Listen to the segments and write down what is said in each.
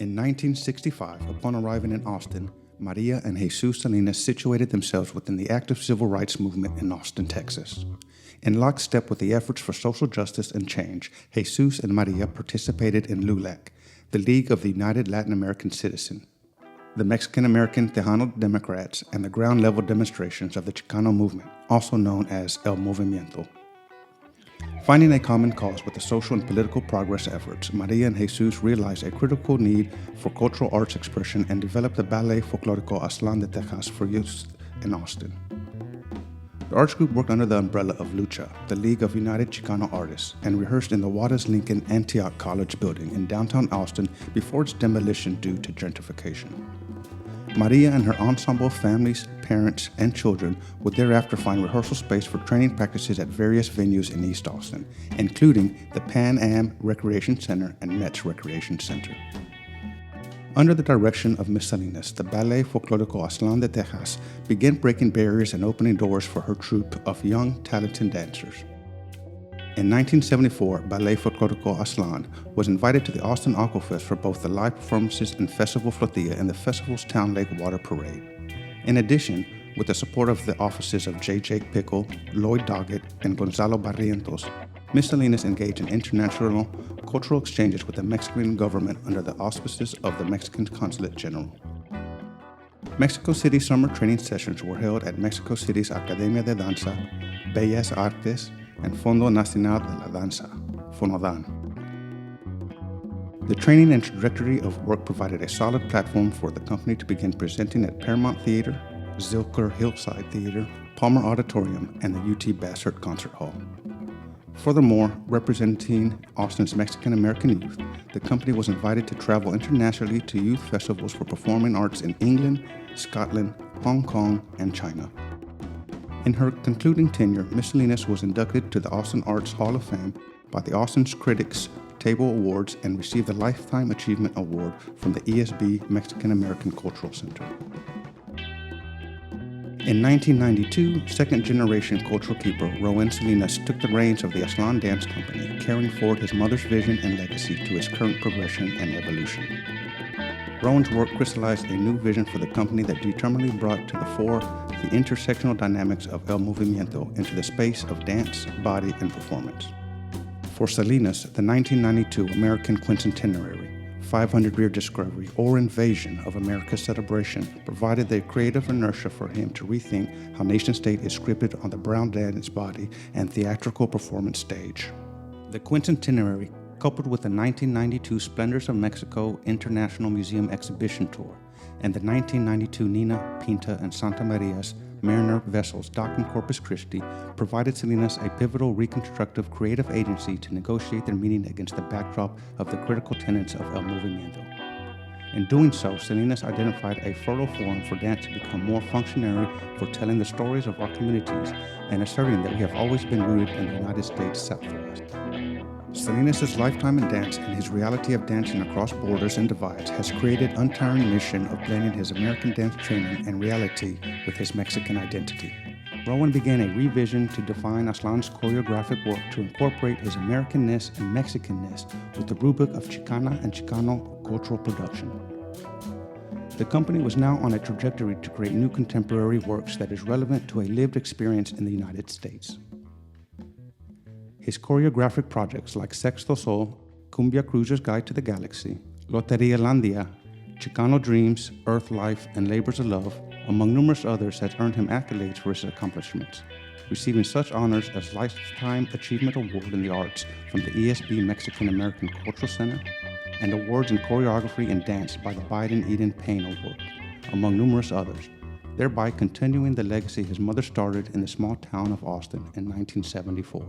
In 1965, upon arriving in Austin, Maria and Jesus Salinas situated themselves within the active civil rights movement in Austin, Texas. In lockstep with the efforts for social justice and change, Jesus and Maria participated in LULAC, the League of the United Latin American Citizens, the Mexican-American Tejano Democrats, and the ground-level demonstrations of the Chicano movement, also known as El Movimiento. Finding a common cause with the social and political progress efforts, Maria and Jesus realized a critical need for cultural arts expression and developed the ballet folklorico Aztlan de Texas for use in Austin. The arts group worked under the umbrella of Lucha, the League of United Chicano Artists, and rehearsed in the Juarez Lincoln Antioch College building in downtown Austin before its demolition due to gentrification. Maria and her ensemble of families, parents, and children would thereafter find rehearsal space for training practices at various venues in East Austin, including the Pan Am Recreation Center and Metz Recreation Center. Under the direction of Miss Salinas, the Ballet Folklorico Aztlan de Texas began breaking barriers and opening doors for her troupe of young, talented dancers. In 1974, Ballet Folklorico Aztlan was invited to the Austin Aquafest for both the live performances and Festival Flotilla and the festival's Town Lake Water Parade. In addition, with the support of the offices of J. Jake Pickle, Lloyd Doggett, and Gonzalo Barrientos, Ms. Salinas engaged in international cultural exchanges with the Mexican government under the auspices of the Mexican Consulate General. Mexico City summer training sessions were held at Mexico City's Academia de Danza, Bellas Artes, and Fondo Nacional de la Danza, FONADAN. The training and trajectory of work provided a solid platform for the company to begin presenting at Paramount Theater, Zilker Hillside Theater, Palmer Auditorium, and the UT Bassert Concert Hall. Furthermore, representing Austin's Mexican-American youth, the company was invited to travel internationally to youth festivals for performing arts in England, Scotland, Hong Kong, and China. In her concluding tenure, Ms. Salinas was inducted to the Austin Arts Hall of Fame by the Austin's Critics Table Awards and received the Lifetime Achievement Award from the ESB Mexican-American Cultural Center. In 1992, second-generation cultural keeper Rowan Salinas took the reins of the Aztlan Dance Company, carrying forward his mother's vision and legacy to its current progression and evolution. Rowan's work crystallized a new vision for the company that determinedly brought to the fore the intersectional dynamics of El Movimiento into the space of dance, body, and performance. For Salinas, the 1992 American Quincentenary, 500-year discovery or invasion of America's celebration provided the creative inertia for him to rethink how nation-state is scripted on the brown dance body and theatrical performance stage. The Quincentenary, coupled with the 1992 Splendors of Mexico International Museum Exhibition Tour and the 1992 Nina, Pinta, and Santa Maria's Mariner vessels docked in Corpus Christi, provided Salinas a pivotal reconstructive creative agency to negotiate their meaning against the backdrop of the critical tenets of El Movimiento. In doing so, Salinas identified a fertile forum for dance to become more functionary for telling the stories of our communities and asserting that we have always been rooted in the United States Southwest. Salinas' lifetime in dance and his reality of dancing across borders and divides has created an untiring mission of blending his American dance training and reality with his Mexican identity. Rowan began a revision to define Aztlan's choreographic work to incorporate his Americanness and Mexicanness with the rubric of Chicana and Chicano cultural production. The company was now on a trajectory to create new contemporary works that is relevant to a lived experience in the United States. His choreographic projects like Sexto Sol, Cumbia Cruiser's Guide to the Galaxy, Loteria Landia, Chicano Dreams, Earth Life, and Labors of Love, among numerous others, has earned him accolades for his accomplishments, receiving such honors as Lifetime Achievement Award in the Arts from the ESB Mexican-American Cultural Center and awards in choreography and dance by the Biden Eden Payne Award, among numerous others, thereby continuing the legacy his mother started in the small town of Austin in 1974.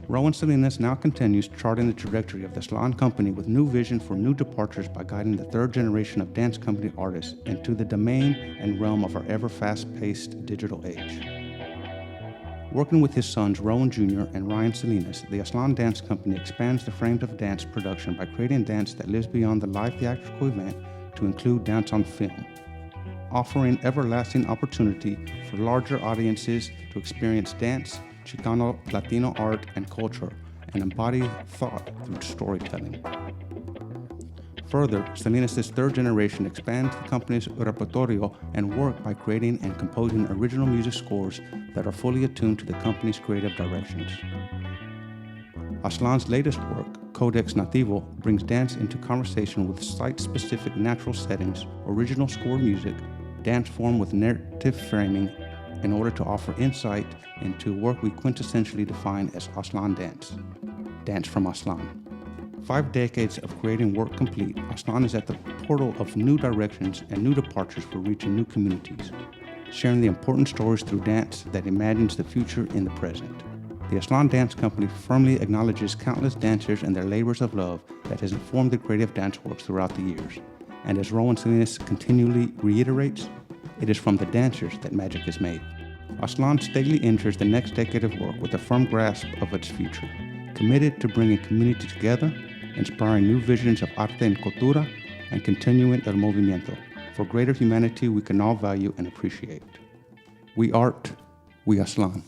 Rowan Salinas now continues charting the trajectory of the Aztlan Company with new vision for new departures by guiding the third generation of dance company artists into the domain and realm of our ever fast-paced digital age. Working with his sons Rowan Jr. and Ryan Salinas, the Aztlan Dance Company expands the frames of dance production by creating dance that lives beyond the live theatrical event to include dance on film, offering everlasting opportunity for larger audiences to experience dance, Chicano Latino art and culture, and embody thought through storytelling. Further, Salinas' third generation expands the company's repertorio and work by creating and composing original music scores that are fully attuned to the company's creative directions. Aztlan's latest work, Codex Nativo, brings dance into conversation with site-specific natural settings, original score music, dance form with narrative framing, in order to offer insight into work we quintessentially define as Aztlan dance. Dance from Aztlan. 5 decades of creating work complete, Aztlan is at the portal of new directions and new departures for reaching new communities, sharing the important stories through dance that imagines the future in the present. The Aztlan Dance Company firmly acknowledges countless dancers and their labors of love that has informed the creative dance works throughout the years. And as Rowan Salinas continually reiterates, it is from the dancers that magic is made. Aztlan steadily enters the next decade of work with a firm grasp of its future, committed to bringing community together, inspiring new visions of arte and cultura, and continuing el movimiento for greater humanity we can all value and appreciate. We art, we Aztlan.